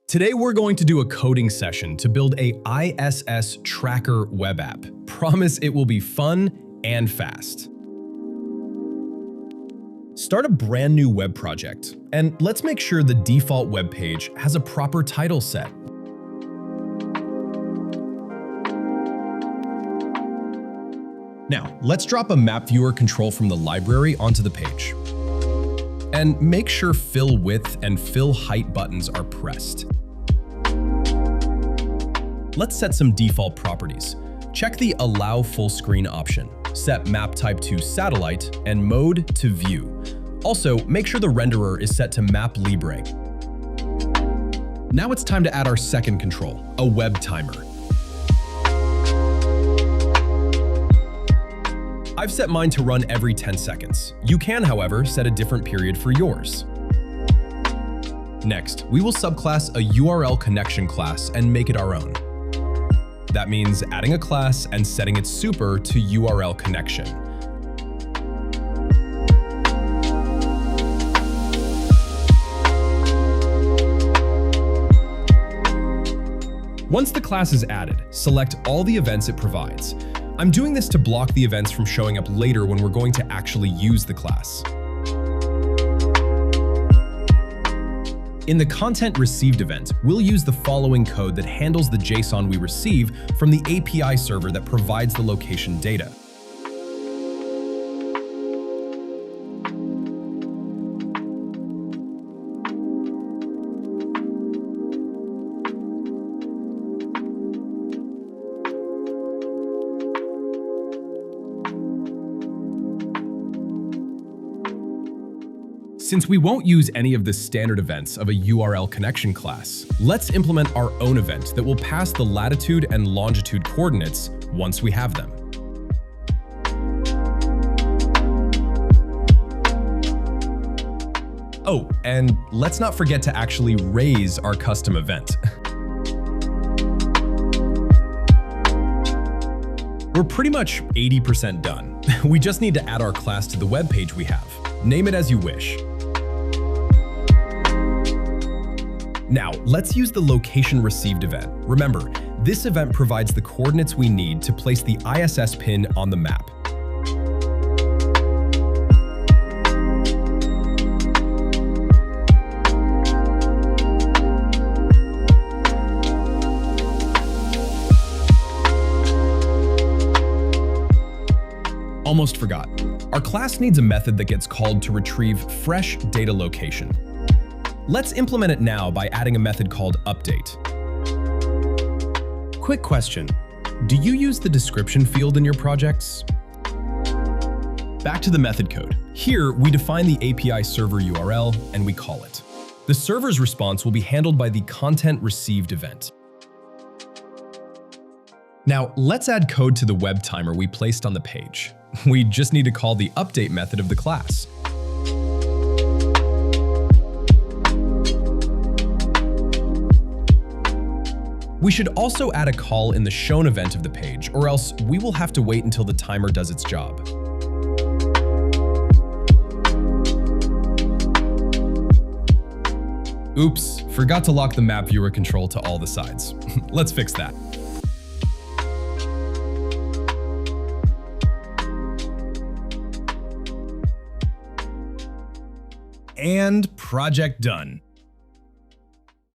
Today we're going to do a coding session to build a ISS tracker web app. Promise it will be fun and fast. Start a brand new web project, and let's make sure the default web page has a proper title set. Now, let's drop a map viewer control from the library onto the page. And make sure fill width and fill height buttons are pressed. Let's set some default properties. Check the Allow Full Screen option. Set map type to Satellite and mode to View. Also, make sure the renderer is set to Map Libre. Now it's time to add our second control, a web timer. I've set mine to run every 10 seconds. You can, however, set a different period for yours. Next, we will subclass a URL connection class and make it our own. That means adding a class and setting its super to URL connection. Once the class is added, select all the events it provides. I'm doing this to block the events from showing up later when we're going to actually use the class. In the content received event, we'll use the following code that handles the JSON we receive from the API server that provides the location data. Since we won't use any of the standard events of a URL connection class, let's implement our own event that will pass the latitude and longitude coordinates once we have them. Oh, and let's not forget to actually raise our custom event. We're pretty much 80% done. We just need to add our class to the web page we have. Name it as you wish. Now, let's use the location received event. Remember, this event provides the coordinates we need to place the ISS pin on the map. Almost forgot. Our class needs a method that gets called to retrieve fresh data location. Let's implement it now by adding a method called update. Quick question, do you use the description field in your projects? Back to the method code. Here, we define the API server URL and we call it. The server's response will be handled by the content received event. Now, let's add code to the web timer we placed on the page. We just need to call the update method of the class. We should also add a call in the shown event of the page, or else we will have to wait until the timer does its job. Oops, forgot to lock the map viewer control to all the sides. Let's fix that. And project done.